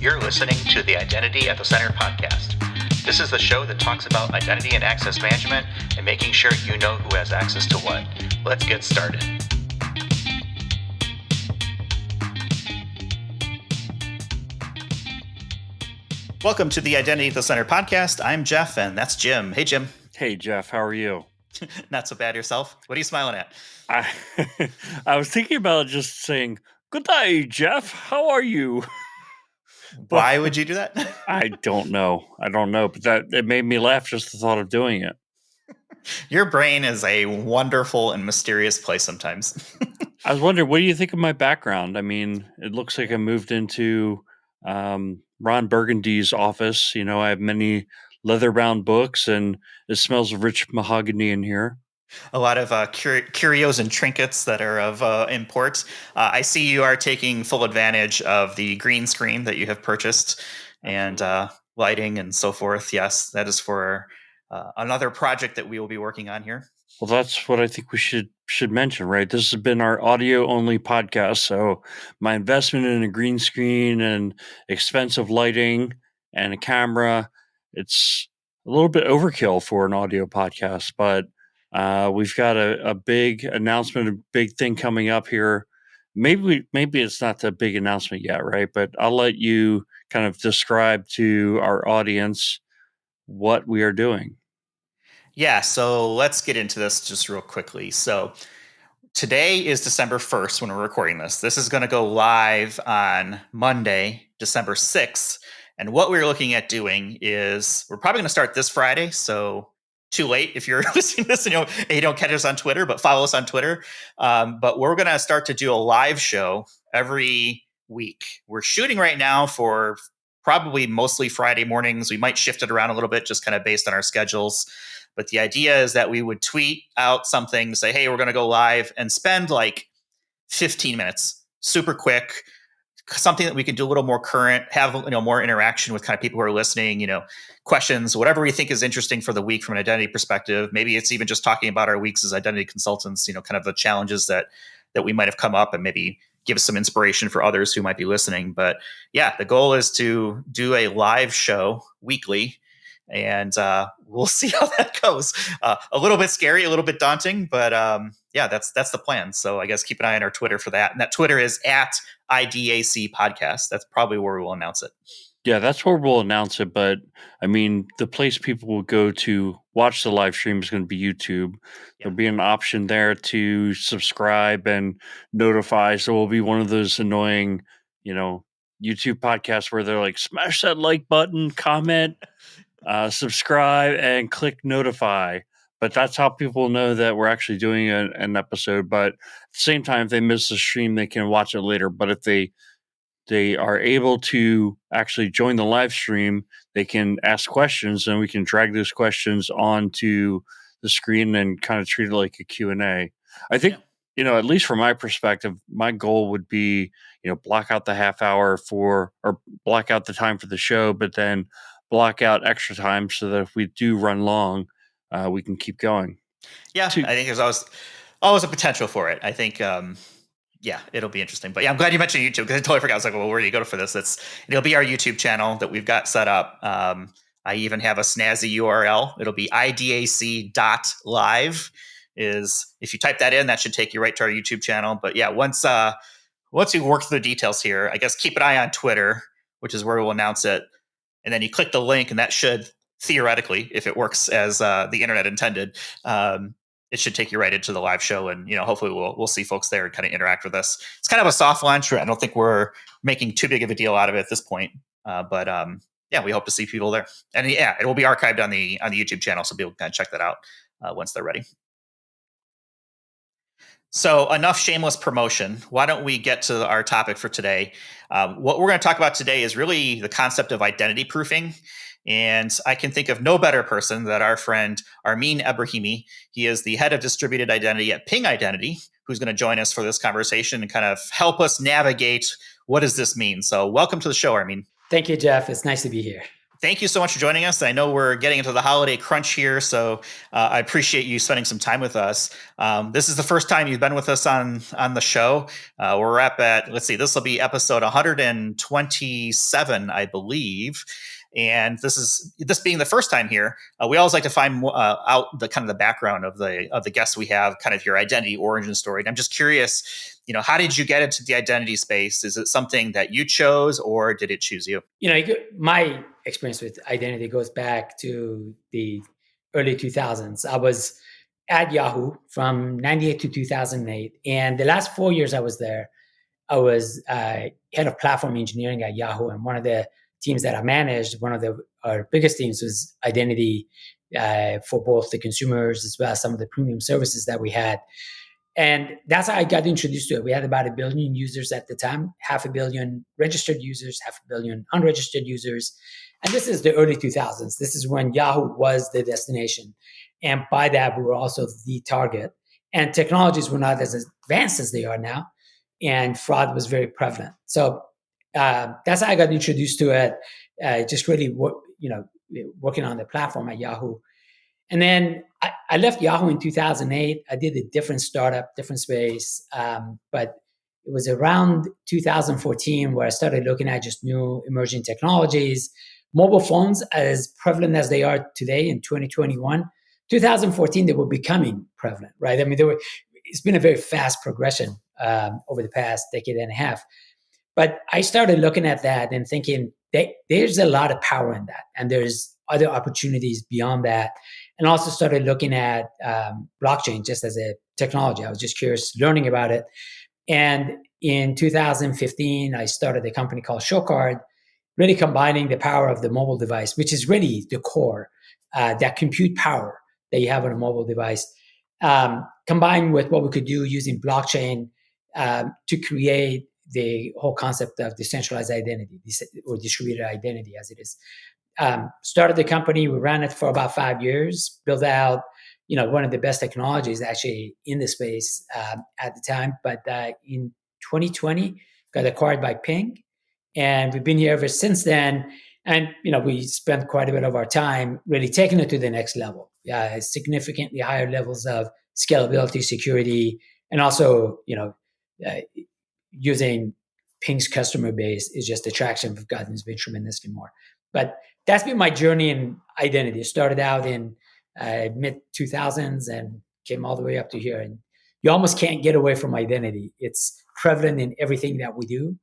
You're listening to the Identity at the Center podcast. This is the show that talks about identity and access management and making sure you know who has access to what. Let's get started. Welcome to the Identity at the Center podcast. I'm Jeff, and that's Jim. Hey, Jim. Hey, Jeff. How are you? Not so bad yourself. What are you smiling at? I was thinking about just saying, "Good day, Jeff. How are you?" Why would you do that? I don't know, but it made me laugh just the thought of doing it. Your brain is a wonderful and mysterious place sometimes. I was wondering, what do you think of my background? I mean, it looks like I moved into Ron Burgundy's office. You know, I have many leather-bound books, and it smells of rich mahogany in here. A lot of curios and trinkets that are of import. I see you are taking full advantage of the green screen that you have purchased and lighting and so forth. Yes, that is for another project that we will be working on here. Well, that's what I think we should mention, right? This has been our audio-only podcast, so my investment in a green screen and expensive lighting and a camera, it's a little bit overkill for an audio podcast, but we've got a big announcement, a big thing coming up here. Maybe it's not the big announcement yet, right? But I'll let you kind of describe to our audience what we are doing. Yeah, so let's get into this just real quickly. So today is December 1st when we're recording this. This is going to go live on Monday, December 6th. And what we're looking at doing is we're probably going to start this Friday. So too late if you're listening to this and you don't catch us on Twitter, but follow us on Twitter. But we're going to start to do a live show every week. We're shooting right now for probably mostly Friday mornings. We might shift it around a little bit just kind of based on our schedules. But the idea is that we would tweet out something, say, hey, we're going to go live and spend like 15 minutes, super quick, something that we can do a little more current, have more interaction with kind of people who are listening, questions, whatever we think is interesting for the week from an identity perspective. Maybe it's even just talking about our weeks as identity consultants, kind of the challenges that we might have come up and maybe give us some inspiration for others who might be listening. But yeah, the goal is to do a live show weekly. And we'll see how that goes. A little bit scary, a little bit daunting, but yeah, that's the plan. So I guess keep an eye on our Twitter for that. And that Twitter is at IDAC Podcast. That's probably where we'll announce it. Yeah, that's where we'll announce it. But I mean, the place people will go to watch the live stream is going to be YouTube. There'll be an option there to subscribe and notify. So it'll be one of those annoying, YouTube podcasts where they're like, smash that like button, comment, subscribe, and click notify. But that's how people know that we're actually doing an episode. But at the same time, if they miss the stream, they can watch it later. But if they are able to actually join the live stream, they can ask questions, and we can drag those questions onto the screen and kind of treat it like a Q&A. I think, at least from my perspective, my goal would be, block out the half hour or block out the time for the show, but then block out extra time so that if we do run long, we can keep going. Yeah, I think there's always a potential for it. I think, yeah, it'll be interesting. But yeah, I'm glad you mentioned YouTube because I totally forgot. I was like, well, where do you go for this? It'll be our YouTube channel that we've got set up. I even have a snazzy URL. It'll be idac.live. If you type that in, that should take you right to our YouTube channel. But yeah, once we work through the details here, I guess keep an eye on Twitter, which is where we'll announce it. And then you click the link, and that should theoretically, if it works as the internet intended, it should take you right into the live show. And hopefully we'll see folks there and kind of interact with us. It's kind of a soft launch. I don't think we're making too big of a deal out of it at this point. But yeah, we hope to see people there. And yeah, it will be archived on the YouTube channel, so people can kind of check that out once they're ready. So enough shameless promotion. Why don't we get to our topic for today? What we're going to talk about today is really the concept of identity proofing. And I can think of no better person than our friend Armin Ebrahimi. He is the head of distributed identity at Ping Identity, who's going to join us for this conversation and kind of help us navigate what does this mean. So welcome to the show, Armin. Thank you, Jeff. It's nice to be here. Thank you so much for joining us. I know we're getting into the holiday crunch here, so I appreciate you spending some time with us. This is the first time you've been with us on the show. We're up at, let's see, this will be episode 127, I believe. And this being the first time here, we always like to find out the kind of the background of the guests we have, kind of your identity origin story. And I'm just curious, how did you get into the identity space? Is it something that you chose, or did it choose you? My experience with identity goes back to the early 2000s. I was at Yahoo from 98 to 2008. And the last 4 years I was there, I was head of platform engineering at Yahoo. And one of the teams that I managed, our biggest teams was identity for both the consumers as well as some of the premium services that we had. And that's how I got introduced to it. We had about 1 billion users at the time, 500 million registered users, 500 million unregistered users. And this is the early 2000s. This is when Yahoo was the destination. And by that, we were also the target. And technologies were not as advanced as they are now. And fraud was very prevalent. So that's how I got introduced to it, just really working on the platform at Yahoo. And then I left Yahoo in 2008. I did a different startup, different space. But it was around 2014 where I started looking at just new emerging technologies. Mobile phones, as prevalent as they are today in 2021, 2014, they were becoming prevalent, right? I mean, it's been a very fast progression over the past decade and a half. But I started looking at that and thinking there's a lot of power in that. And there's other opportunities beyond that. And also started looking at blockchain just as a technology. I was just curious, learning about it. And in 2015, I started a company called Showcard, really combining the power of the mobile device, which is really the core, that compute power that you have on a mobile device, combined with what we could do using blockchain to create the whole concept of decentralized identity or distributed identity as it is. Started the company, we ran it for about 5 years, built out, one of the best technologies actually in the space at the time. But in 2020, got acquired by Ping, and we've been here ever since then. And we spent quite a bit of our time really taking it to the next level. Significantly higher levels of scalability, security, and also using Ping's customer base is just the traction we've gotten has been tremendously more. But that's been my journey in identity. It started out in mid 2000s and came all the way up to here. And you almost can't get away from identity. It's prevalent in everything that we do.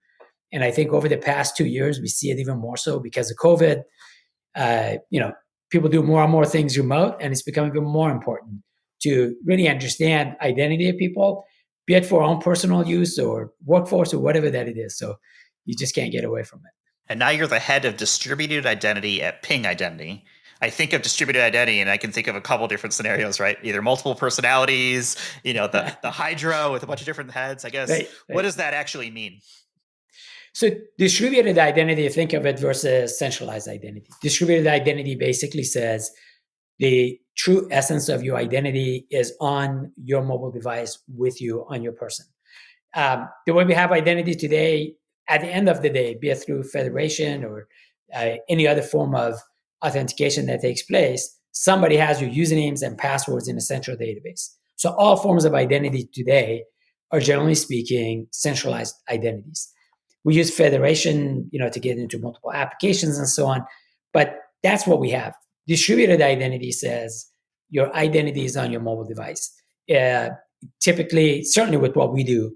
And I think over the past 2 years, we see it even more so because of COVID. People do more and more things remote, and it's becoming even more important to really understand identity of people, be it for our own personal use or workforce or whatever that it is. So you just can't get away from it. And now you're the head of distributed identity at Ping Identity. I think of distributed identity and I can think of a couple different scenarios, right? Either multiple personalities, the Hydra with a bunch of different heads, I guess. Right. What does that actually mean? So distributed identity, think of it versus centralized identity. Distributed identity basically says the true essence of your identity is on your mobile device with you, on your person. The way we have identity today, at the end of the day, be it through federation or any other form of authentication that takes place, somebody has your usernames and passwords in a central database. So all forms of identity today are, generally speaking, centralized identities. We use federation, to get into multiple applications and so on, but that's what we have. Distributed identity says your identity is on your mobile device. Typically, certainly with what we do,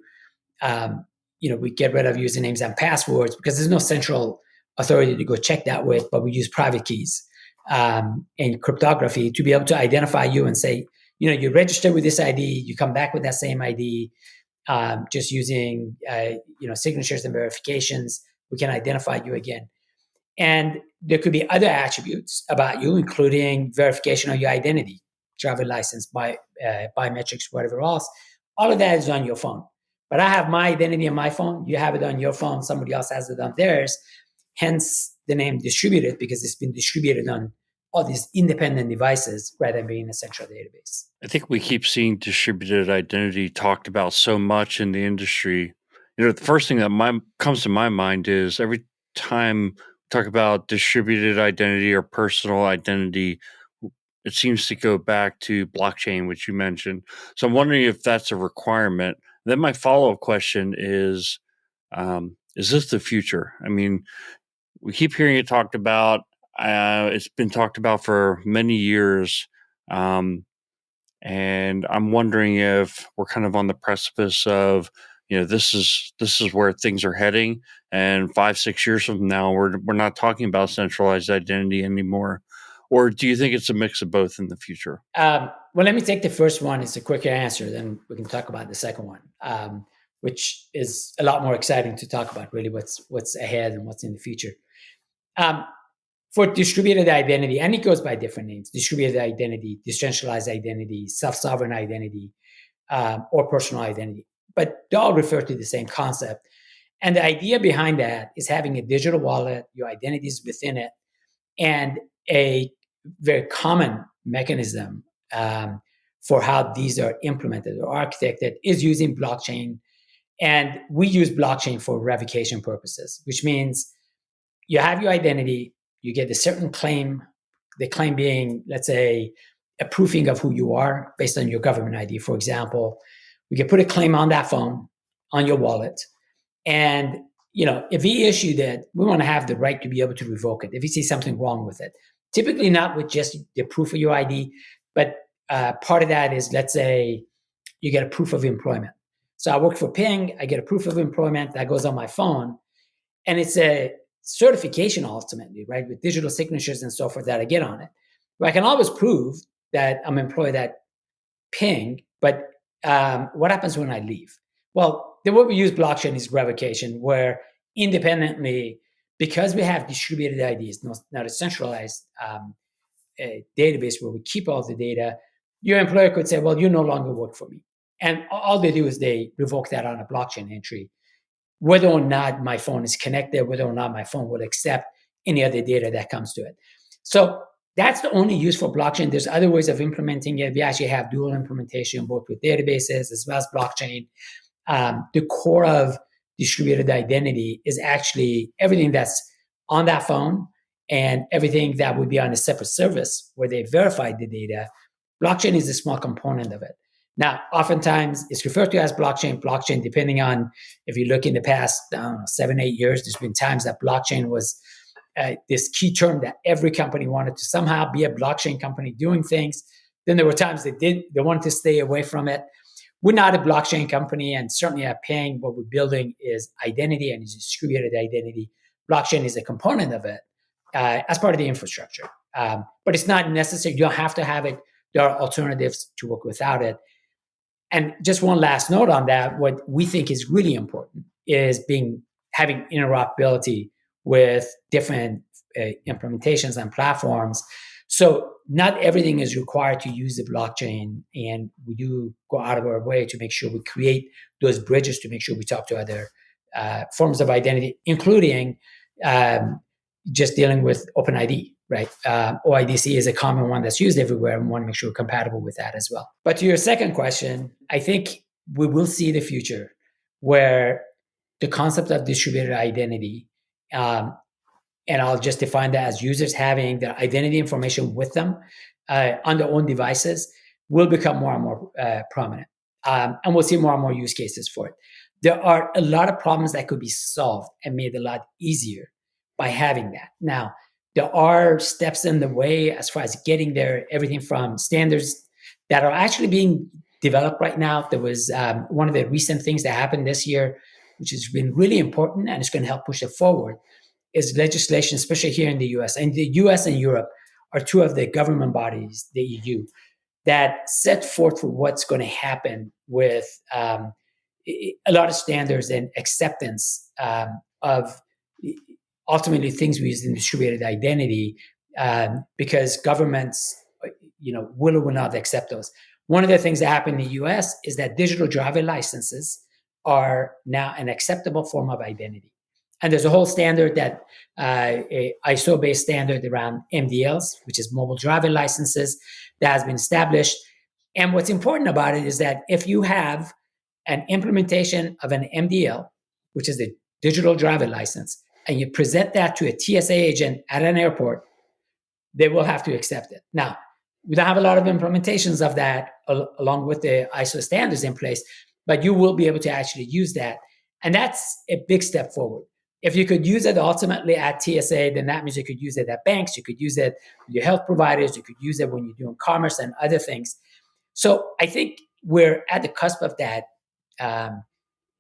we get rid of usernames and passwords because there's no central authority to go check that with, but we use private keys and cryptography to be able to identify you and say, you register with this ID, you come back with that same ID, just using, signatures and verifications, we can identify you again. And there could be other attributes about you, including verification of your identity, driver license, biometrics, whatever else. All of that is on your phone. But I have my identity on my phone. You have it on your phone. Somebody else has it on theirs. Hence the name distributed, because it's been distributed on all these independent devices rather than being a central database. I think we keep seeing distributed identity talked about so much in the industry. The first thing that comes to my mind is every time talk about distributed identity or personal identity, it seems to go back to blockchain, which you mentioned. So I'm wondering if that's a requirement. Then my follow-up question is this the future? I mean, we keep hearing it talked about. It's been talked about for many years. Um, and I'm wondering if we're kind of on the precipice of, this is where things are heading, and 5-6 years from now we're not talking about centralized identity anymore, or do you think it's a mix of both in the future? Well, let me take the first one. It's a quicker answer. Then we can talk about the second one, which is a lot more exciting to talk about. Really, what's ahead and what's in the future. Um, for distributed identity, and it goes by different names: distributed identity, decentralized identity, self-sovereign identity, or personal identity. But they all refer to the same concept. And the idea behind that is having a digital wallet, your identity is within it, and a very common mechanism for how these are implemented or architected is using blockchain. And we use blockchain for revocation purposes, which means you have your identity, you get a certain claim, the claim being, let's say, a proofing of who you are based on your government ID, for example. We can put a claim on that phone, on your wallet. And if we issued it, we want to have the right to be able to revoke it if we see something wrong with it. Typically not with just the proof of your ID, but part of that is, let's say, you get a proof of employment. So I work for Ping, I get a proof of employment that goes on my phone, and it's a certification ultimately, right, with digital signatures and so forth that I get on it. But I can always prove that I'm employed at Ping, but what happens when I leave? Well, the way we use blockchain is revocation, where independently, because we have distributed IDs, not a centralized database where we keep all the data, your employer could say, well, you no longer work for me. And all they do is they revoke that on a blockchain entry, whether or not my phone is connected, whether or not my phone will accept any other data that comes to it. So that's the only use for blockchain. There's other ways of implementing it. We actually have dual implementation, both with databases as well as blockchain. The core of distributed identity is actually everything that's on that phone and everything that would be on a separate service where they verified the data. Blockchain is a small component of it. Now, oftentimes it's referred to as blockchain. Blockchain, depending on if you look in the past, 7, 8 years, there's been times that blockchain was this key term that every company wanted to somehow be a blockchain company doing things. Then there were times they wanted to stay away from it. We're not a blockchain company, and certainly at Ping, what we're building is identity and is distributed identity. Blockchain is a component of it as part of the infrastructure. But it's not necessary. You don't have to have it. There are alternatives to work without it. And just one last note on that, what we think is really important is having interoperability with different implementations and platforms. So not everything is required to use the blockchain, and we do go out of our way to make sure we create those bridges to make sure we talk to other forms of identity, including just dealing with OpenID, right? OIDC is a common one that's used everywhere, and we want to make sure we're compatible with that as well. But to your second question, I think we will see the future where the concept of distributed identity, and I'll just define that as users having their identity information with them on their own devices, will become more and more prominent. And we'll see more and more use cases for it. There are a lot of problems that could be solved and made a lot easier by having that. Now, there are steps in the way as far as getting there, everything from standards that are actually being developed right now. There was one of the recent things that happened this year, which has been really important and it's going to help push it forward, is legislation, especially here in the US. And the US and Europe are two of the government bodies, the EU, that set forth for what's going to happen with a lot of standards and acceptance of ultimately things we use in distributed identity, because governments, will or will not accept those. One of the things that happened in the US is that digital driver licenses are now an acceptable form of identity. And there's a whole standard that a ISO-based standard around MDLs, which is mobile driver licenses, that has been established. And what's important about it is that if you have an implementation of an MDL, which is a digital driver license, and you present that to a TSA agent at an airport, they will have to accept it. Now, we don't have a lot of implementations of that along with the ISO standards in place, but you will be able to actually use that. And that's a big step forward. If you could use it ultimately at TSA, then that means you could use it at banks, you could use it with your health providers, you could use it when you're doing commerce and other things. So I think we're at the cusp of that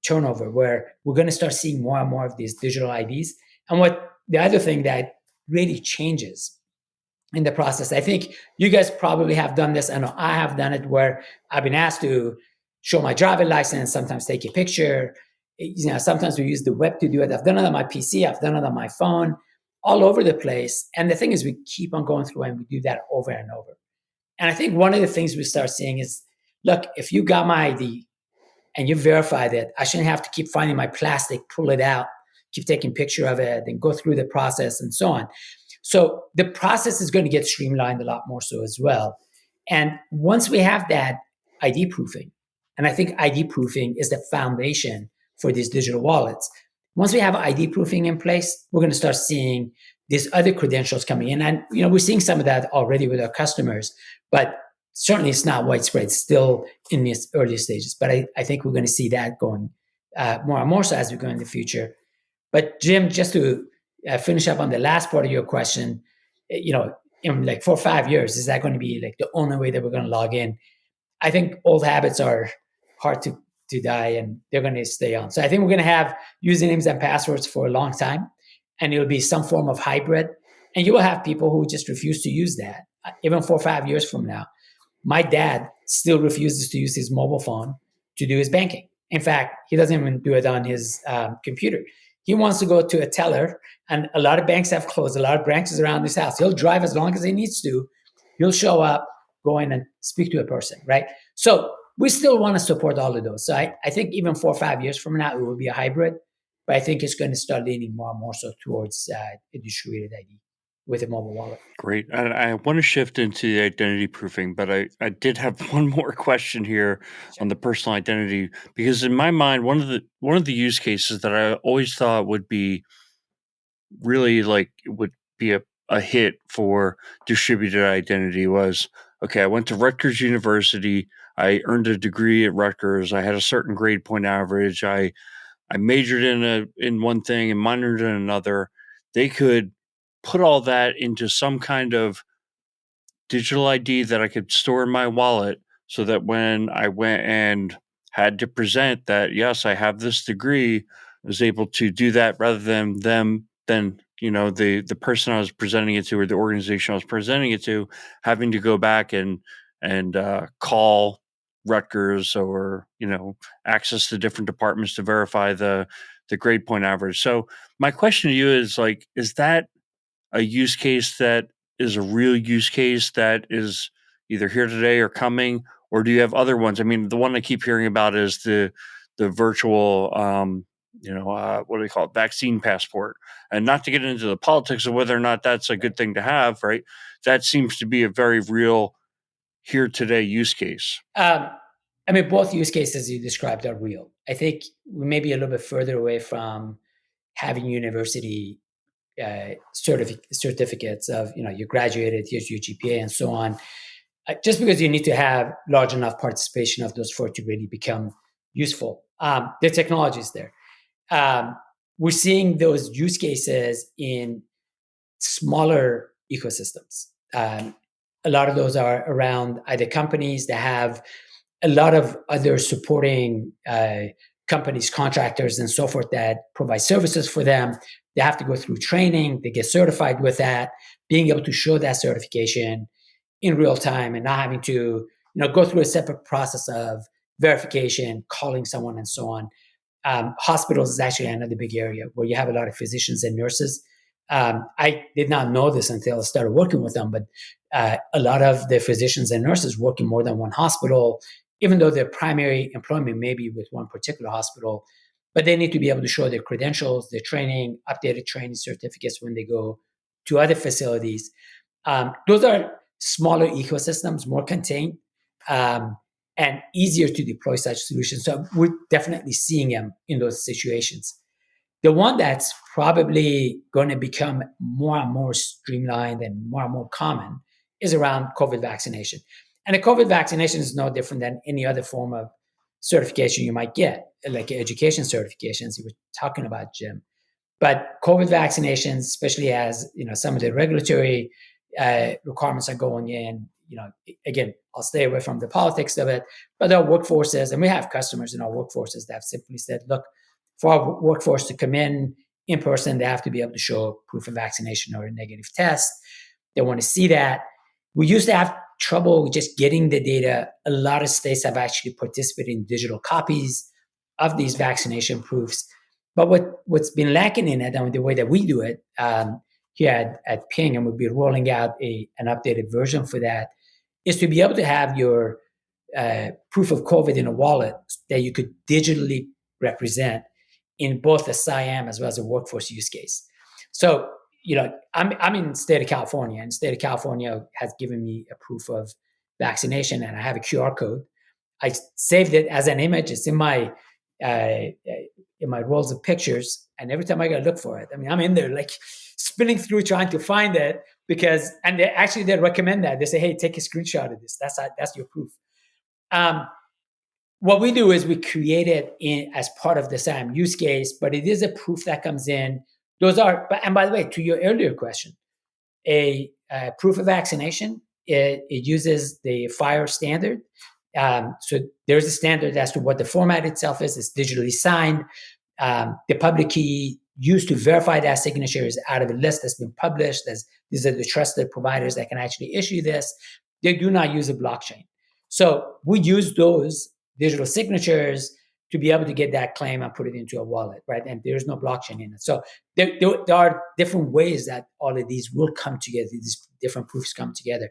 turnover where we're going to start seeing more and more of these digital IDs. And what the other thing that really changes in the process, I think you guys probably have done this. I know I have done it where I've been asked to show my driver's license, sometimes take a picture. Sometimes we use the web to do it. I've done it on my PC. I've done it on my phone, all over the place. And the thing is, we keep on going through and we do that over and over. And I think one of the things we start seeing is, look, if you got my ID and you verified it, I shouldn't have to keep finding my plastic, pull it out, keep taking a picture of it, and go through the process and so on. So the process is going to get streamlined a lot more so as well. And once we have that ID proofing, and I think ID proofing is the foundation for these digital wallets. Once we have ID proofing in place, we're going to start seeing these other credentials coming in. And we're seeing some of that already with our customers, but certainly it's not widespread. It's still in its early stages. But I think we're going to see that going more and more so as we go in the future. But Jim, just to finish up on the last part of your question, in like 4 or 5 years, is that going to be like the only way that we're going to log in? I think old habits are hard to die, and they're going to stay on. So I think we're going to have usernames and passwords for a long time, and it'll be some form of hybrid. And you will have people who just refuse to use that, even 4 or 5 years from now. My dad still refuses to use his mobile phone to do his banking. In fact, he doesn't even do it on his computer. He wants to go to a teller, and a lot of banks have closed, a lot of branches around his house. He'll drive as long as he needs to. He'll show up, go in and speak to a person, right? So we still want to support all of those. So I think even 4 or 5 years from now, it will be a hybrid, but I think it's going to start leaning more and more so towards a distributed ID with a mobile wallet. Great. I want to shift into the identity proofing, but I did have one more question here on the personal identity, because in my mind, one of the use cases that I always thought would be really would be a hit for distributed identity was, okay, I went to Rutgers University, I earned a degree at Rutgers, I had a certain grade point average, I majored in one thing and minored in another. They could put all that into some kind of digital ID that I could store in my wallet, so that when I went and had to present that, yes, I have this degree, I was able to do that rather than the person I was presenting it to or the organization I was presenting it to having to go back and call Rutgers or access to different departments to verify the grade point average. So my question to you is is that a use case that is a real use case that is either here today or coming, or do you have other ones? I mean, the one I keep hearing about is the virtual what do they call it, vaccine passport. And not to get into the politics of whether or not that's a good thing to have, right? That seems to be a very real here today use case. I mean, both use cases you described are real. I think we may be a little bit further away from having university certificates of, you graduated, here's your GPA and so on, just because you need to have large enough participation of those for it to really become useful. The technology is there. We're seeing those use cases in smaller ecosystems. A lot of those are around either companies that have a lot of other supporting companies, contractors, and so forth that provide services for them. They have to go through training. They get certified with that, being able to show that certification in real time and not having to go through a separate process of verification, calling someone, and so on. Hospitals is actually another big area where you have a lot of physicians and nurses. I did not know this until I started working with them, but a lot of the physicians and nurses work in more than one hospital, even though their primary employment may be with one particular hospital, but they need to be able to show their credentials, their training, updated training certificates when they go to other facilities. Those are smaller ecosystems, more contained, and easier to deploy such solutions. So we're definitely seeing them in those situations. The one that's probably going to become more and more streamlined and more common is around COVID vaccination. And a COVID vaccination is no different than any other form of certification you might get, like education certifications you were talking about, Jim. But COVID vaccinations, especially as some of the regulatory requirements are going in, again, I'll stay away from the politics of it. But there are workforces, and we have customers in our workforces that have simply said, look, for our workforce to come in person, they have to be able to show proof of vaccination or a negative test. They want to see that. We used to have trouble just getting the data. A lot of states have actually participated in digital copies of these vaccination proofs. But what's been lacking in it, and the way that we do it here at Ping, and we'll be rolling out an updated version for that, is to be able to have your proof of COVID in a wallet that you could digitally represent in both a SIAM as well as a workforce use case. So, I'm in the state of California, and the state of California has given me a proof of vaccination, and I have a QR code. I saved it as an image. It's in my rolls of pictures, and every time I gotta look for it, I'm in there like spinning through trying to find it because, and they recommend that. They say, hey, take a screenshot of this. That's your proof. What we do is we create it as part of the SAM use case, but it is a proof that comes in. And by the way, to your earlier question, a proof of vaccination, it uses the FHIR standard. So there's a standard as to what the format itself is. It's digitally signed. The public key used to verify that signature is out of a list that's been published. These are the trusted providers that can actually issue this. They do not use a blockchain. So we use those digital signatures to be able to get that claim and put it into a wallet, right? And there's no blockchain in it. So there are different ways that all of these will come together, these different proofs come together.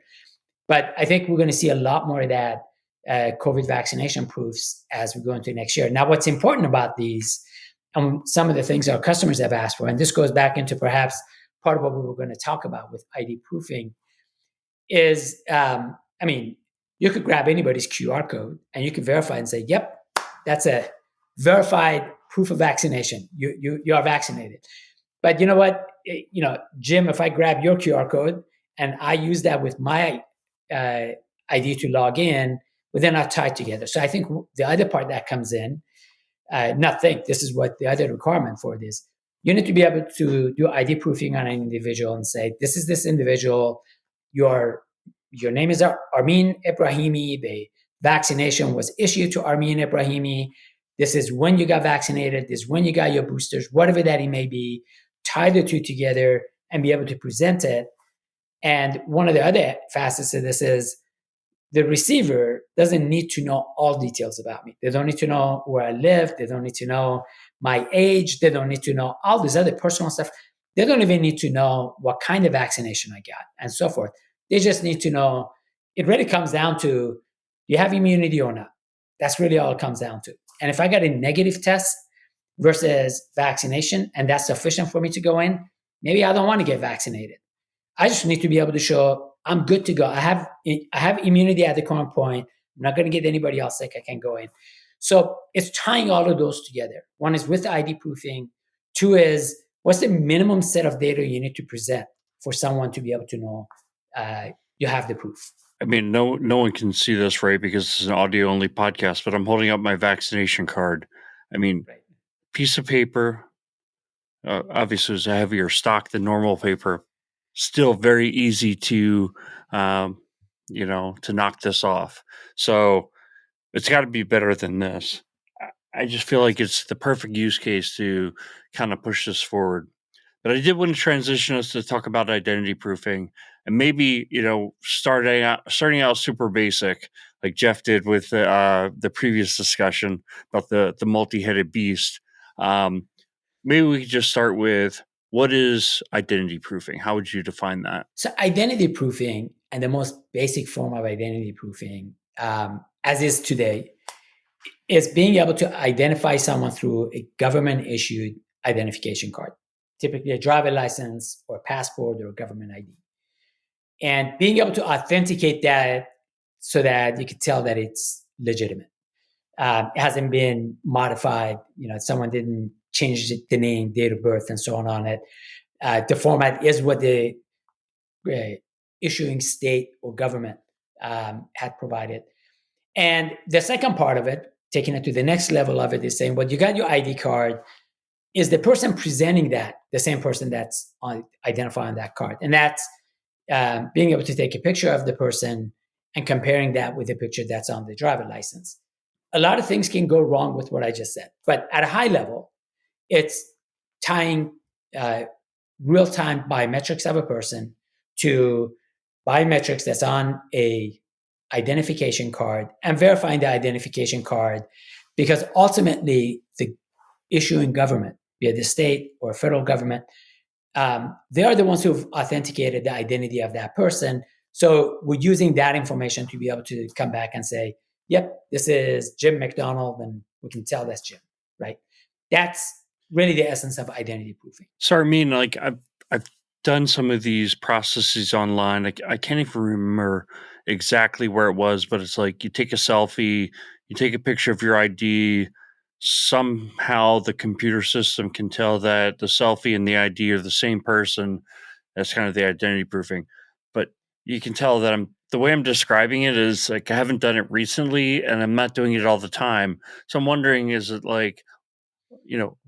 But I think we're going to see a lot more of that COVID vaccination proofs as we go into next year. Now, what's important about these, and some of the things our customers have asked for, and this goes back into perhaps part of what we were going to talk about with ID proofing, is, you could grab anybody's QR code and you can verify and say, yep, that's a verified proof of vaccination. You are vaccinated. But you know what, Jim, if I grab your QR code and I use that with my ID to log in, but they're not tied together. So I think the other part that comes in, this is what the other requirement for it is. You need to be able to do ID proofing on an individual and say, this is this individual, your name is Armin Ebrahimi, the vaccination was issued to Armin Ebrahimi, this is when you got vaccinated, this is when you got your boosters, whatever that it may be, tie the two together and be able to present it. And one of the other facets of this is the receiver doesn't need to know all details about me. They don't need to know where I live. They don't need to know my age. They don't need to know all this other personal stuff. They don't even need to know what kind of vaccination I got and so forth. They just need to know, it really comes down to, do you have immunity or not? That's really all it comes down to. And if I got a negative test versus vaccination, and that's sufficient for me to go in, maybe I don't want to get vaccinated. I just need to be able to show I'm good to go. I have immunity at the current point. I'm not going to get anybody else sick. I can go in. So it's tying all of those together. One is with the ID proofing. Two is, what's the minimum set of data you need to present for someone to be able to know you have the proof? No one can see this, right, because it's an audio-only podcast, but I'm holding up my vaccination card. Right. Piece of paper, obviously it's a heavier stock than normal paper. Still very easy to, to knock this off. So it's got to be better than this. I just feel like it's the perfect use case to kind of push this forward. But I did want to transition us to talk about identity proofing, and maybe starting out super basic, like Jeff did with the previous discussion about the multi-headed beast. Maybe we could just start with, what is identity proofing? How would you define that? So identity proofing, and the most basic form of identity proofing, as is today, is being able to identify someone through a government-issued identification card, typically a driver license or a passport or a government ID. And being able to authenticate that so that you can tell that it's legitimate. It hasn't been modified. Someone didn't change the name, date of birth, and so on it. The format is what the issuing state or government had provided. And the second part of it, taking it to the next level of it, is saying, well, you got your ID card. Is the person presenting that the same person that's identified on that card? And that's being able to take a picture of the person and comparing that with the picture that's on the driver license. A lot of things can go wrong with what I just said. But at a high level, it's tying real-time biometrics of a person to biometrics that's on a identification card and verifying the identification card, because ultimately the issuing government, be it the state or federal government, they are the ones who've authenticated the identity of that person. So we're using that information to be able to come back and say, yep, this is Jim McDonald, and we can tell that's Jim, right? That's really the essence of identity proofing. So Armin, like I've done some of these processes online. I can't even remember exactly where it was, but it's like you take a selfie, you take a picture of your ID. Somehow the computer system can tell that the selfie and the ID are the same person. That's kind of the identity proofing. But you can tell that the way I'm describing it is like I haven't done it recently and I'm not doing it all the time. So I'm wondering, is it like,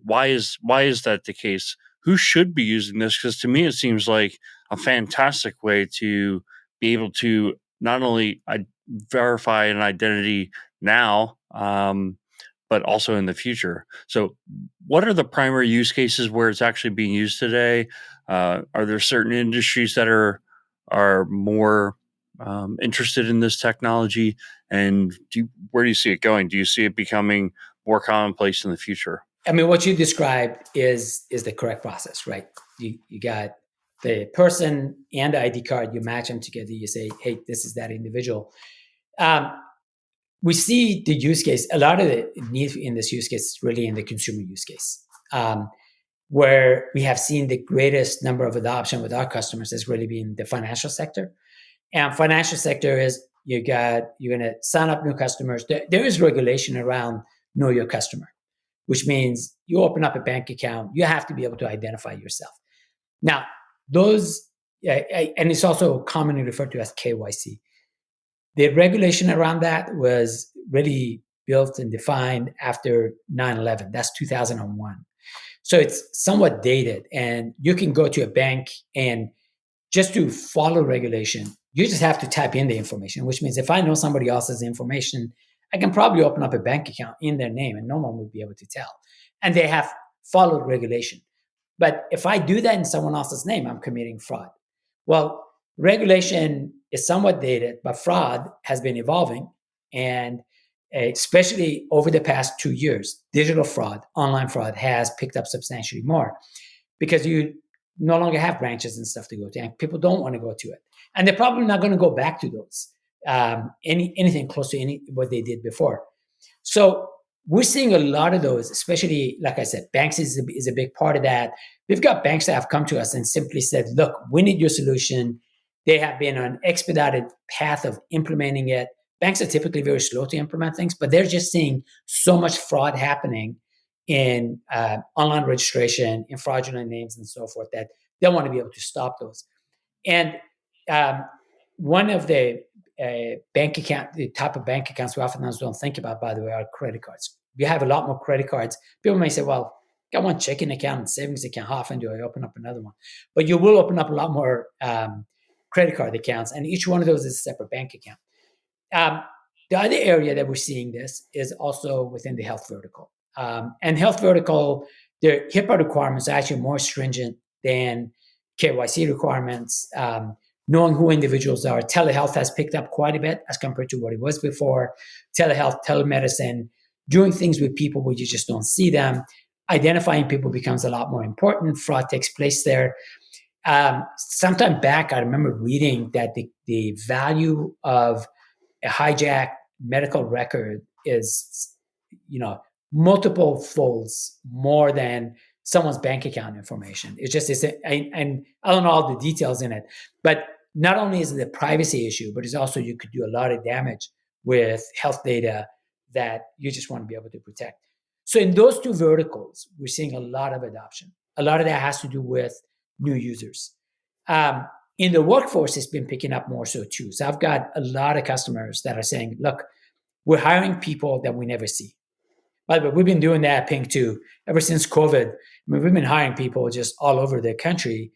why is that the case? Who should be using this? Because to me, it seems like a fantastic way to be able to not only verify an identity now, but also in the future. So, what are the primary use cases where it's actually being used today? Are there certain industries that are more interested in this technology? And where do you see it going? Do you see it becoming more commonplace in the future? I mean, what you described is the correct process, right? You got the person and the ID card, you match them together, you say, hey, this is that individual. We see the use case, a lot of the need in this use case is really in the consumer use case, where we have seen the greatest number of adoption with our customers has really been the financial sector. And financial sector is you're going to sign up new customers. There is regulation around know your customer, which means you open up a bank account, you have to be able to identify yourself. Now, those, and it's also commonly referred to as KYC. The regulation around that was really built and defined after 9/11. That's 2001. So it's somewhat dated. And you can go to a bank and just to follow regulation, you just have to type in the information, which means if I know somebody else's information, I can probably open up a bank account in their name and no one would be able to tell. And they have followed regulation. But if I do that in someone else's name, I'm committing fraud. Well, regulation is somewhat dated, but fraud has been evolving. And especially over the past 2 years, digital fraud, online fraud has picked up substantially more because you no longer have branches and stuff to go to, and people don't want to go to it. And they're probably not going to go back to those, anything close to what they did before. So we're seeing a lot of those, especially, like I said, banks is a big part of that. We've got banks that have come to us and simply said, look, we need your solution. They have been on an expedited path of implementing it. Banks are typically very slow to implement things, but they're just seeing so much fraud happening in online registration, in fraudulent names and so forth, that they want to be able to stop those. And one of the bank account, the type of bank accounts we oftentimes don't think about, by the way, are credit cards. You have a lot more credit cards. People may say, well, I got one checking account and savings account. How often do I open up another one? But you will open up a lot more credit card accounts, and each one of those is a separate bank account. The other area that we're seeing this is also within the health vertical. And health vertical, their HIPAA requirements are actually more stringent than KYC requirements. Knowing who individuals are, telehealth has picked up quite a bit as compared to what it was before. Telehealth, telemedicine, doing things with people where you just don't see them. Identifying people becomes a lot more important. Fraud takes place there. Sometime back, I remember reading that the value of a hijacked medical record is, multiple folds more than someone's bank account information. It just is, and I don't know all the details in it, but not only is it a privacy issue, but it's also you could do a lot of damage with health data that you just want to be able to protect. So in those two verticals, we're seeing a lot of adoption. A lot of that has to do with new users. In the workforce, it's been picking up more so too. So I've got a lot of customers that are saying, look, we're hiring people that we never see. By the way, we've been doing that at Ping too ever since COVID. I mean, we've been hiring people just all over the country.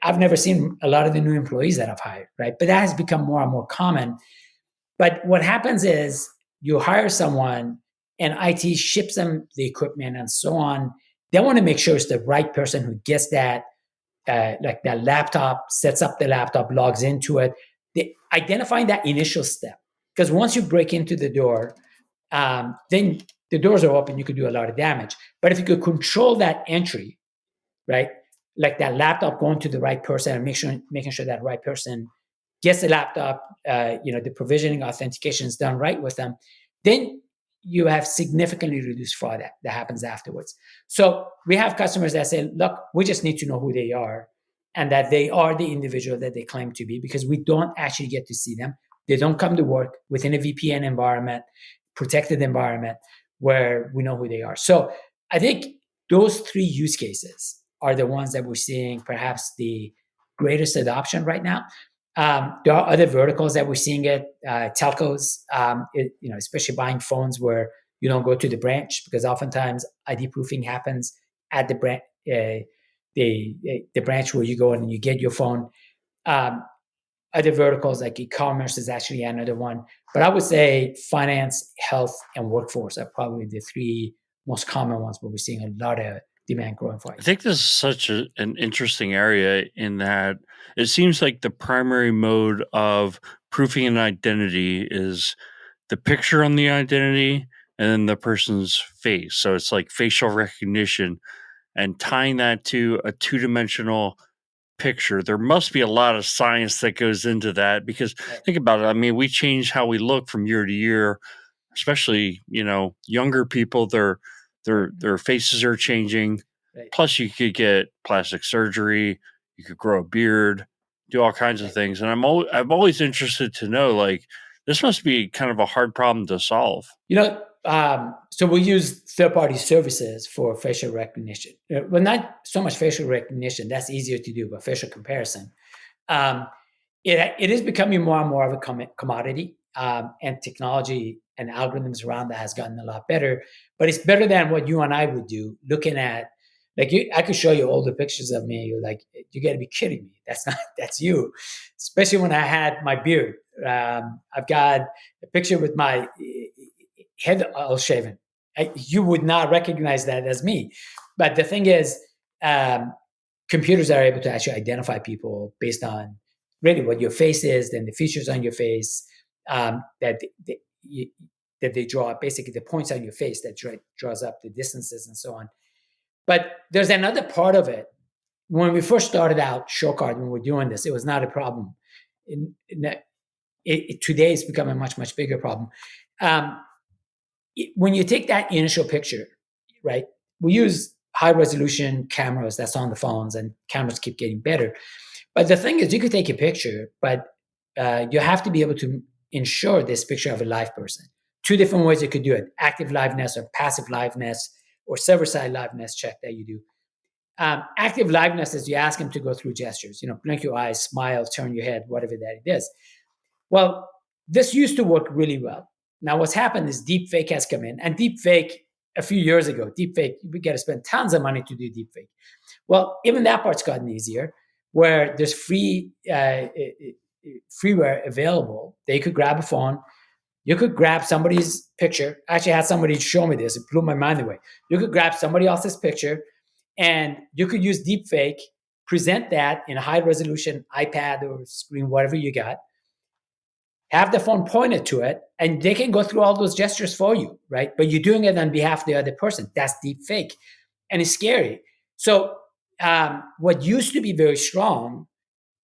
I've never seen a lot of the new employees that I've hired, right? But that has become more and more common. But what happens is you hire someone and IT ships them the equipment and so on. They want to make sure it's the right person who gets that, like that laptop, sets up the laptop, logs into it. Identifying that initial step. Because once you break into the door, then the doors are open, you could do a lot of damage. But if you could control that entry, right? Like that laptop going to the right person and making sure that right person gets the laptop, the provisioning authentication is done right with them, then you have significantly reduced fraud that happens afterwards. So we have customers that say, look, we just need to know who they are and that they are the individual that they claim to be, because we don't actually get to see them. They don't come to work within a VPN environment, protected environment where we know who they are. So I think those three use cases are the ones that we're seeing perhaps the greatest adoption right now. There are other verticals that we're seeing it, telcos, especially buying phones where you don't go to the branch, because oftentimes ID proofing happens at the branch, the branch where you go and you get your phone. Other verticals like e-commerce is actually another one. But I would say finance, health, and workforce are probably the three most common ones where we're seeing a lot of demand growing for. I think this is such an interesting area in that it seems like the primary mode of proofing an identity is the picture on the identity and then the person's face. So it's like facial recognition, and tying that to a two-dimensional picture. There must be a lot of science that goes into that, because think about it. I mean, we change how we look from year to year, especially, younger people, their faces are changing. Right. Plus you could get plastic surgery, you could grow a beard, do all kinds of things. And I'm always interested to know, like, this must be kind of a hard problem to solve. So we use third-party services for facial recognition. Well, not so much facial recognition, that's easier to do, but facial comparison. It is becoming more and more of a commodity, and technology and algorithms around that has gotten a lot better. But it's better than what you and I would do, looking at, I could show you older pictures of me. You're like, you got to be kidding me. That's you. Especially when I had my beard. I've got a picture with my head all shaven. You would not recognize that as me. But the thing is, computers are able to actually identify people based on really what your face is, then the features on your face, that they draw, basically the points on your face that draws up the distances and so on. But there's another part of it. When we first started out Showcard, when we're doing this, it was not a problem. Today it's become a much, much bigger problem. When you take that initial picture, right, we use high resolution cameras that's on the phones, and cameras keep getting better. But the thing is, you could take a picture, but you have to be able to ensure this picture of a live person. Two different ways you could do it: active liveness or passive liveness, or server-side liveness check that you do. Active liveness is you ask him to go through gestures, blink your eyes, smile, turn your head, whatever that it is. Well, this used to work really well. Now what's happened is deepfake has come in, and deepfake a few years ago, we got to spend tons of money to do deepfake. Well, even that part's gotten easier, where there's freeware available. They could grab a phone. You could grab somebody's picture. I actually had somebody show me this. It blew my mind away. You could grab somebody else's picture, and you could use deepfake, present that in a high resolution iPad or screen, whatever you got, have the phone pointed to it, and they can go through all those gestures for you, right? But you're doing it on behalf of the other person. That's deepfake, and it's scary. So what used to be very strong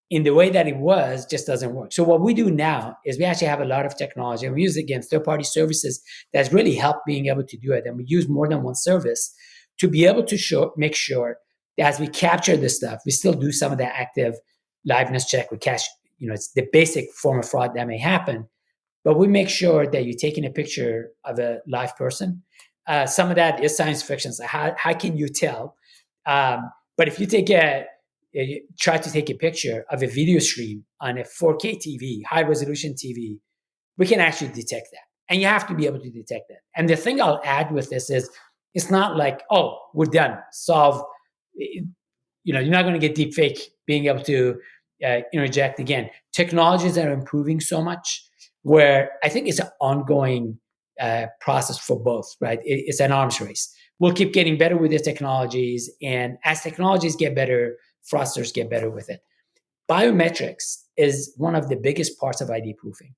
in the way that it was just doesn't work. So what we do now is we actually have a lot of technology, and we use, again, third-party services that's really helped being able to do it. And we use more than one service to be able to make sure that as we capture this stuff, we still do some of the active liveness check. We catch, it's the basic form of fraud that may happen, but we make sure that you're taking a picture of a live person. some of that is science fiction. So how can you tell? But if you try to take a picture of a video stream on a 4K TV, high resolution TV, we can actually detect that. And you have to be able to detect that. And the thing I'll add with this is, it's not like, oh, we're done, solve. You're not going to get deep fake being able to interject again. Technologies are improving so much where I think it's an ongoing process for both, right? It's an arms race. We'll keep getting better with the technologies. And as technologies get better, fraudsters get better with it. Biometrics is one of the biggest parts of ID proofing.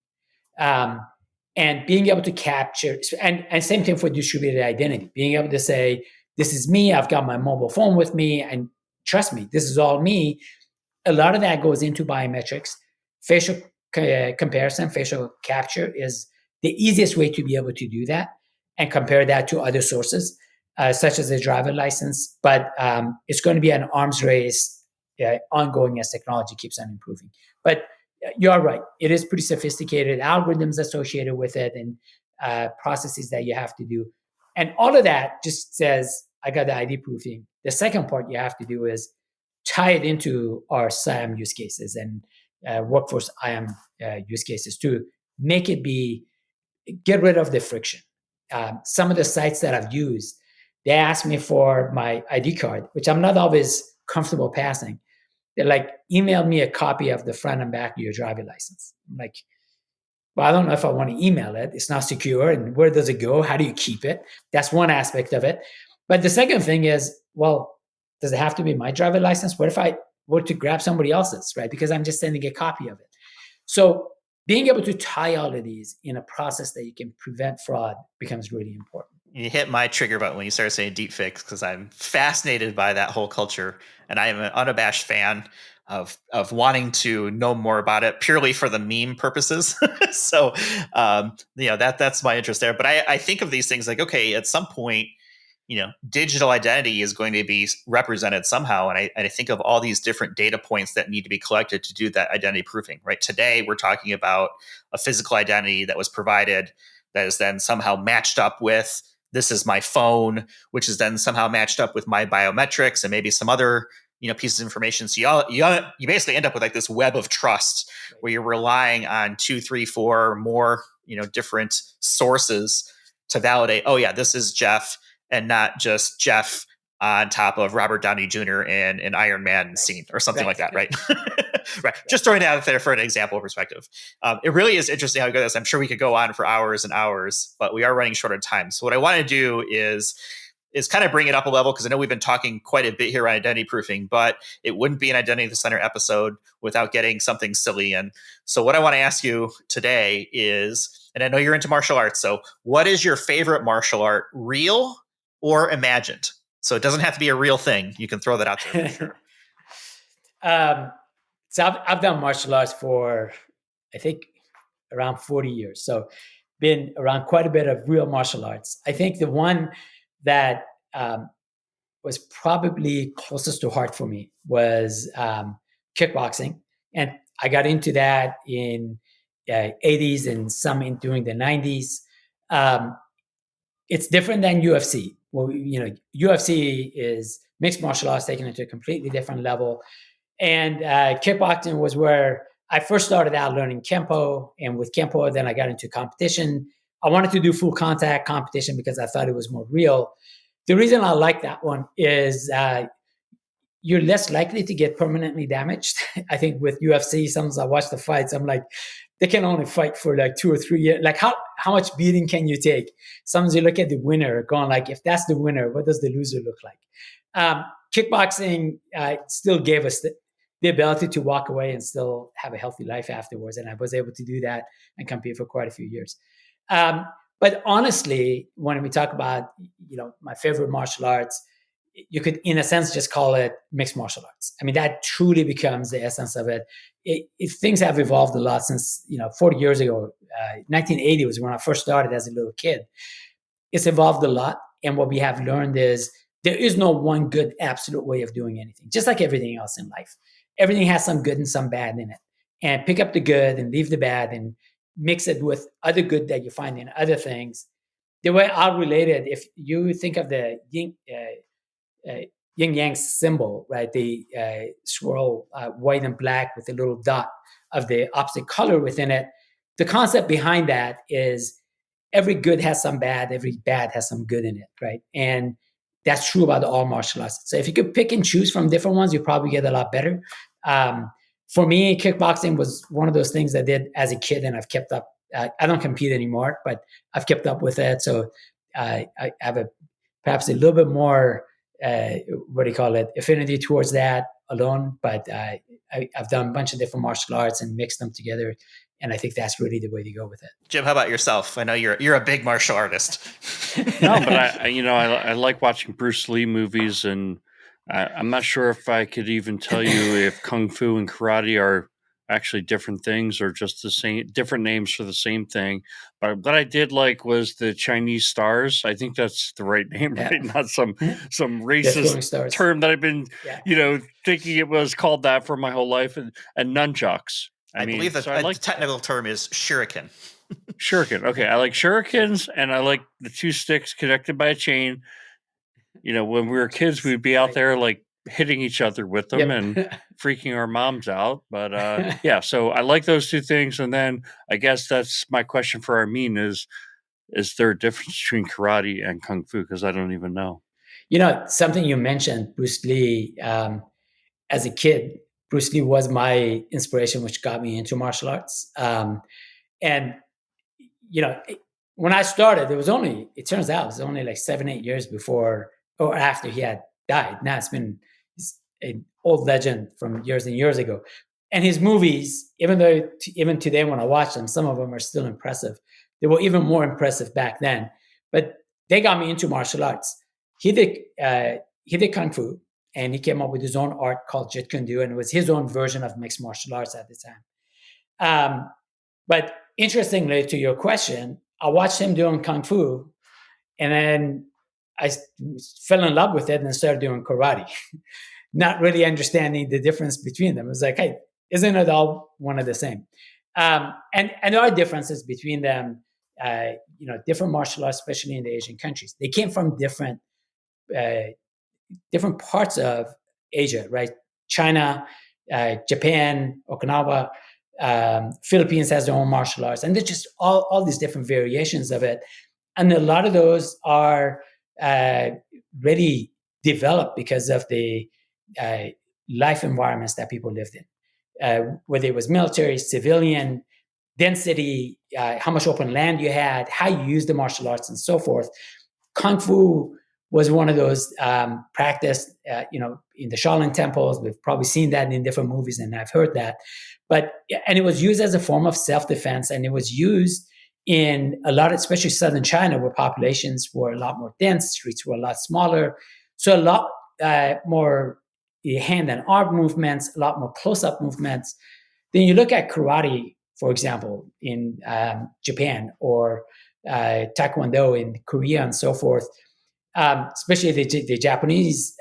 And being able to capture, and same thing for distributed identity, being able to say, this is me, I've got my mobile phone with me, and trust me, this is all me. A lot of that goes into biometrics. Facial comparison, facial capture is the easiest way to be able to do that and compare that to other sources, such as a driver license. But it's going to be an arms race ongoing as technology keeps on improving. But you're right. It is pretty sophisticated algorithms associated with it and processes that you have to do. And all of that just says, I got the ID proofing. The second part you have to do is tie it into our SIAM use cases and workforce IAM use cases to make it get rid of the friction. Some of the sites that I've used, they ask me for my ID card, which I'm not always comfortable passing. They're like, email me a copy of the front and back of your driver license. I'm like, well, I don't know if I want to email it. It's not secure. And where does it go? How do you keep it? That's one aspect of it. But the second thing is, well, does it have to be my driver license? What if I were to grab somebody else's, right? Because I'm just sending a copy of it. So being able to tie all of these in a process that you can prevent fraud becomes really important. You hit my trigger button when you started saying deepfakes, because I'm fascinated by that whole culture, and I am an unabashed fan of wanting to know more about it purely for the meme purposes. So, that's my interest there. But I think of these things like, okay, at some point, digital identity is going to be represented somehow. And I think of all these different data points that need to be collected to do that identity proofing, right? Today, we're talking about a physical identity that was provided that is then somehow matched up with, this is my phone, which is then somehow matched up with my biometrics and maybe some other, pieces of information. So you basically end up with like this web of trust where you're relying on 2, 3, 4 more, different sources to validate, oh yeah, this is Jeff, and not just Jeff on top of Robert Downey Jr. in an Iron Man scene or something like that, right? Right. Just throwing that out there for an example perspective. It really is interesting how we go this. I'm sure we could go on for hours and hours, but we are running short on time. So what I want to do is kind of bring it up a level, because I know we've been talking quite a bit here on identity proofing, but it wouldn't be an Identity Center episode without getting something silly in. So what I want to ask you today is, and I know you're into martial arts, so what is your favorite martial art, real or imagined? So it doesn't have to be a real thing. You can throw that out there for sure. So I've done martial arts for, I think, around 40 years. So been around quite a bit of real martial arts. I think the one that was probably closest to heart for me was kickboxing. And I got into that in 80s and some during the 90s. It's different than UFC. Well, UFC is mixed martial arts taken into a completely different level. And kickboxing was where I first started out learning Kempo. And with Kempo, then I got into competition. I wanted to do full contact competition because I thought it was more real. The reason I like that one is you're less likely to get permanently damaged. I think with UFC, sometimes I watch the fights, I'm like, they can only fight for like 2 or 3 years. Like how much beating can you take? Sometimes you look at the winner going like, if that's the winner, what does the loser look like? Kickboxing still gave us the ability to walk away and still have a healthy life afterwards. And I was able to do that and compete for quite a few years. But honestly, when we talk about, my favorite martial arts, you could, in a sense, just call it mixed martial arts. I mean, that truly becomes the essence of it. Things have evolved a lot since, 40 years ago, 1980 was when I first started as a little kid. It's evolved a lot. And what we have learned is there is no one good, absolute way of doing anything, just like everything else in life. Everything has some good and some bad in it. And pick up the good and leave the bad and mix it with other good that you find in other things. the way I'll relate it, if you think of the yin yang symbol, right? The swirl, white and black with a little dot of the opposite color within it. The concept behind that is every good has some bad, every bad has some good in it, right? And that's true about all martial arts. So if you could pick and choose from different ones, you probably get a lot better. For me, kickboxing was one of those things I did as a kid, and I've kept up. I don't compete anymore, but I've kept up with it. So I have perhaps a little bit more, what do you call it, affinity towards that alone. But I've done a bunch of different martial arts and mixed them together. And I think that's really the way to go with it. Jim, how about yourself? I know you're a big martial artist. No, but I like watching Bruce Lee movies, and I'm not sure if I could even tell you if kung fu and karate are actually different things or just the same, different names for the same thing. But what I did like was the Chinese stars. I think that's the right name, right? Not some racist term that I've been thinking it was called that for my whole life, and nunchucks. I believe the technical term is shuriken. Shuriken. Okay, I like shurikens, and I like the two sticks connected by a chain. When we were kids, we'd be out there like hitting each other with them and freaking our moms out. But yeah, so I like those two things. And then I guess that's my question for Armin is there a difference between karate and kung fu? Because I don't even know. Something you mentioned, Bruce Lee. As a kid, Bruce Lee was my inspiration, which got me into martial arts. And when I started, it turns out it was only like 7-8 years before or after he had died. Now it's an old legend from years and years ago. And his movies, even today when I watch them, some of them are still impressive. They were even more impressive back then. But they got me into martial arts. He did kung fu, and he came up with his own art called Jeet Kune Do, and it was his own version of mixed martial arts at the time. But interestingly, to your question, I watched him doing kung fu, and then I fell in love with it and started doing karate, not really understanding the difference between them. It was like, hey, isn't it all one and the same? And there are differences between them. Different martial arts, especially in the Asian countries, they came from different parts of Asia, right? China, Japan, Okinawa, Philippines has their own martial arts, and there's just all these different variations of it. And a lot of those are really developed because of the life environments that people lived in, whether it was military, civilian, density, how much open land you had, how you used the martial arts, and so forth. Kung Fu was one of those practiced, in the Shaolin temples. We've probably seen that in different movies, and I've heard that. And it was used as a form of self-defense, and it was used in a lot, especially southern China, where populations were a lot more dense, streets were a lot smaller, so a lot more hand and arm movements, a lot more close-up movements. Then you look at karate, for example, in Japan, or Taekwondo in Korea, and so forth. Especially the Japanese,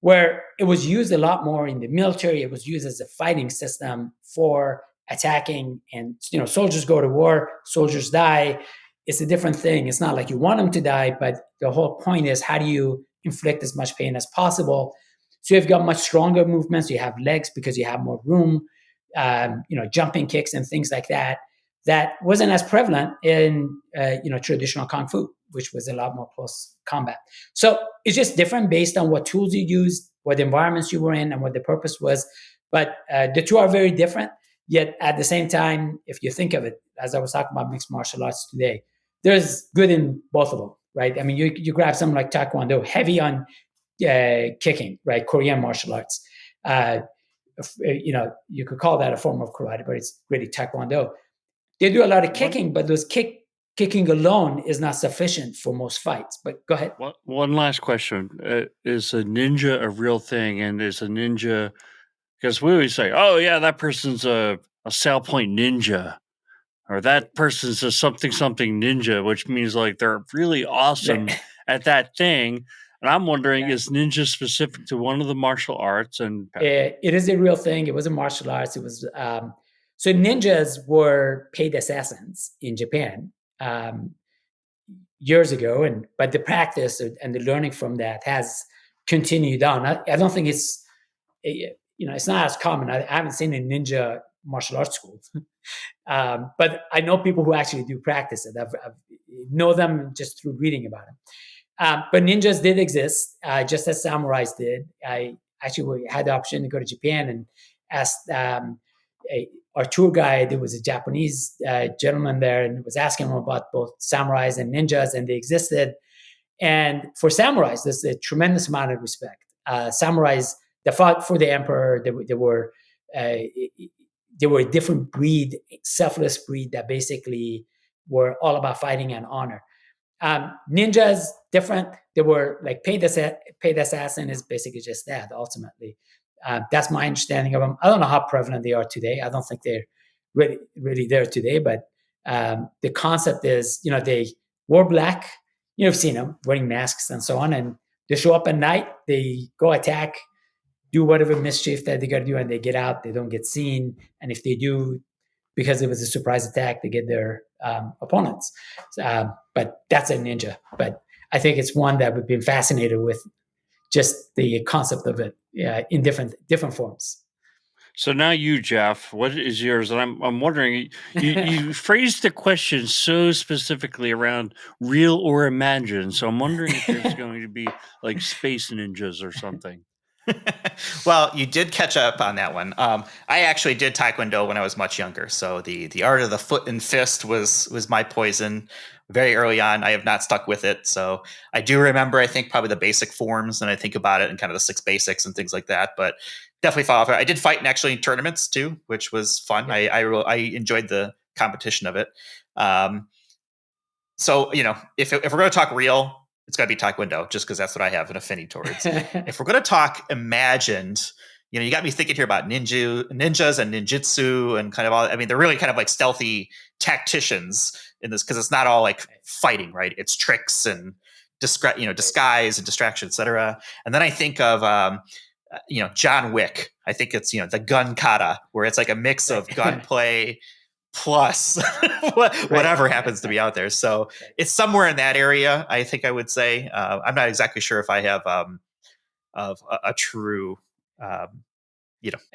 where it was used a lot more in the military. It was used as a fighting system for attacking, and soldiers go to war, soldiers die. It's a different thing. It's not like you want them to die, but the whole point is, how do you inflict as much pain as possible? So you've got much stronger movements. You have legs because you have more room, jumping kicks and things like that. That wasn't as prevalent in traditional kung fu, which was a lot more close combat. So it's just different based on what tools you used, what environments you were in, and what the purpose was. But the two are very different. Yet at the same time, if you think of it, as I was talking about mixed martial arts today, there's good in both of them, right? I mean, you grab something like Taekwondo, heavy on kicking, right? Korean martial arts. You could call that a form of karate, but it's really Taekwondo. They do a lot of kicking, but those kicking alone is not sufficient for most fights. But go ahead. One last question. Is a ninja a real thing? And is a ninja, because we always say, oh, yeah, that person's a Sal Point ninja, or that person's a something ninja, which means like they're really awesome at that thing. And I'm wondering, is ninja specific to one of the martial arts? And it is a real thing. It was a martial arts. It was so ninjas were paid assassins in Japan. years ago, but the practice and the learning from that has continued on. I don't think it's it's not as common. I haven't seen a ninja martial arts school, but I know people who actually do practice it. I've know them just through reading about them. But ninjas did exist, just as samurais did. I actually had the opportunity to go to Japan and asked our tour guide, who was a Japanese gentleman there, and was asking him about both samurais and ninjas, and they existed. And for samurais, there's a tremendous amount of respect. Samurais, they fought for the emperor. Uh, they were a different breed, selfless breed that basically were all about fighting and honor. Ninjas, different. They were like paid assassin is basically just that, ultimately. That's my understanding of them. I don't know how prevalent they are today. I don't think they're really there today, but the concept is, they wore black. You've seen them wearing masks and so on, and they show up at night, they go attack, do whatever mischief that they got to do, and they get out. They don't get seen, and if they do, because it was a surprise attack, they get their opponents. But that's a ninja. But I think it's one that we've been fascinated with, just the concept of it in different forms. So now you, Jeff, what is yours? And I'm wondering, you phrased the question so specifically around real or imagined. So I'm wondering if there's going to be like space ninjas or something. Well, you did catch up on that one. I actually did Taekwondo when I was much younger, so the art of the foot and fist was my poison very early on. I have not stuck with it, so I do remember, I think, probably the basic forms, and I think about it and kind of the 6 basics and things like that. But definitely fell off. I did fight in actually tournaments too, which was fun. Yeah. I enjoyed the competition of it. So if we're going to talk real, it's got to be Taekwondo, just because that's what I have an affinity towards. If we're going to talk imagined, you got me thinking here about ninjas and ninjutsu and kind of all. I mean, they're really kind of like stealthy tacticians in this, because it's not all like fighting, right? It's tricks and disguise and distraction, etc. And then I think of John Wick. I think it's the gun kata, where it's like a mix of gunplay plus whatever happens to be out there. So it's somewhere in that area, I think I would say. I'm not exactly sure if I have of a true I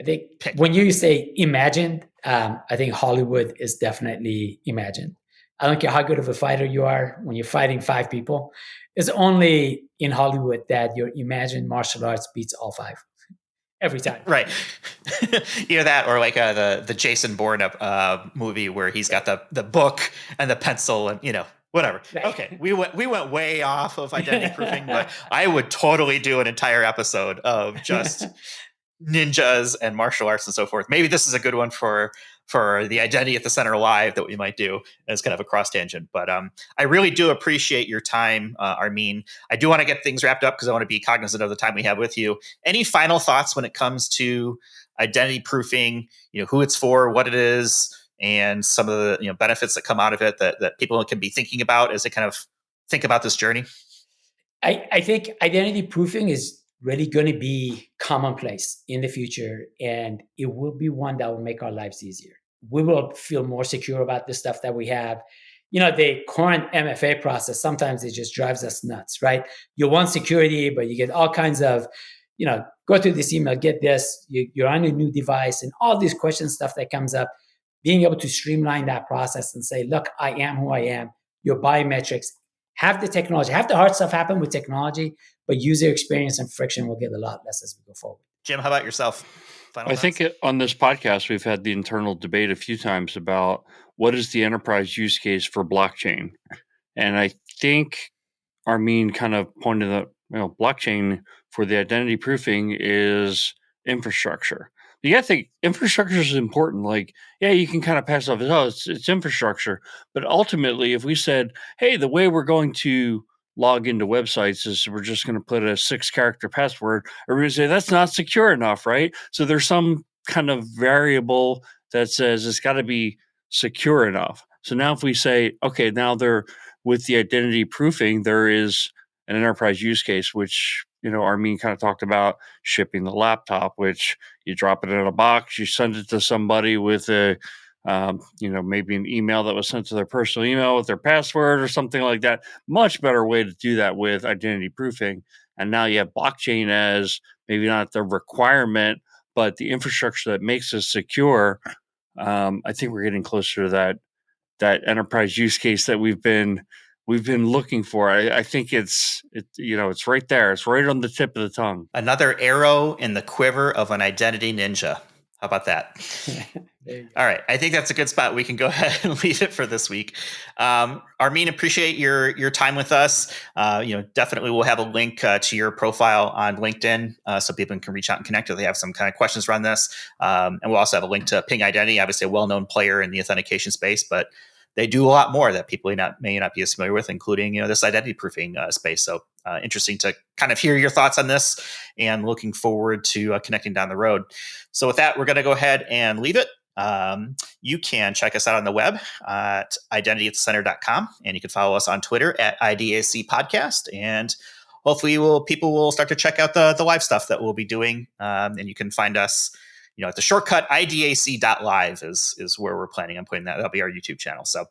think pick. When you say imagined, I think Hollywood is definitely imagined. I don't care how good of a fighter you are, when you're fighting 5 people, it's only in Hollywood that your imagined martial arts beats all 5. Every time. Right. Either that or like the Jason Bourne movie where he's got the book and the pencil and whatever. Okay, we went way off of identity proofing, but I would totally do an entire episode of just ninjas and martial arts and so forth. Maybe this is a good one for the Identity at the Center Live that we might do as kind of a cross tangent. But I really do appreciate your time, Armin. I do want to get things wrapped up because I want to be cognizant of the time we have with you. Any final thoughts when it comes to identity proofing, who it's for, what it is, and some of the benefits that come out of it that people can be thinking about as they kind of think about this journey? I think identity proofing is really going to be commonplace in the future, and it will be one that will make our lives easier. We will feel more secure about the stuff that we have. The current MFA process, sometimes it just drives us nuts, right? You want security, but you get all kinds of, go through this email, get this, you're on a new device, and all these questions, stuff that comes up. Being able to streamline that process and say, look, I am who I am, your biometrics, have the technology, have the hard stuff happen with technology, but user experience and friction will get a lot less as we go forward. Jim, how about yourself? I think on this podcast, we've had the internal debate a few times about what is the enterprise use case for blockchain. And I think Armin kind of pointed out, blockchain for the identity proofing is infrastructure. You got to think infrastructure is important. Like, yeah, you can kind of pass off as, it's infrastructure. But ultimately, if we said, hey, the way we're going to log into websites is we're just going to put a 6-character password, or we say that's not secure enough, right? So there's some kind of variable that says it's got to be secure enough. So now if we say, okay, now with the identity proofing, there is an enterprise use case, which, Armin kind of talked about shipping the laptop, which you drop it in a box, you send it to somebody with a maybe an email that was sent to their personal email with their password or something like that. Much better way to do that with identity proofing. And now you have blockchain as maybe not the requirement, but the infrastructure that makes us secure. I think we're getting closer to that enterprise use case that we've been looking for. I think it's right there. It's right on the tip of the tongue. Another arrow in the quiver of an identity ninja. How about that? All right. I think that's a good spot. We can go ahead and leave it for this week. Armin, appreciate your time with us. Definitely we'll have a link to your profile on LinkedIn so people can reach out and connect if they have some kind of questions around this. And we'll also have a link to Ping Identity, obviously a well-known player in the authentication space, but they do a lot more that people may not be as familiar with, including this identity proofing space. So interesting to kind of hear your thoughts on this, and looking forward to connecting down the road. So with that, we're going to go ahead and leave it. You can check us out on the web at identityatthecenter.com, and you can follow us on Twitter at IDAC Podcast. And hopefully people will start to check out the live stuff that we'll be doing. And you can find us at the shortcut idac.live is where we're planning on putting that. That'll be our YouTube channel. So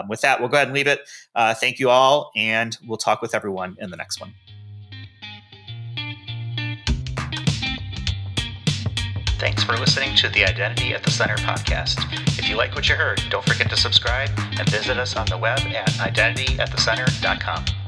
with that, we'll go ahead and leave it. Thank you all, and we'll talk with everyone in the next one. Thanks for listening to the Identity at the Center podcast. If you like what you heard, don't forget to subscribe and visit us on the web at identityatthecenter.com.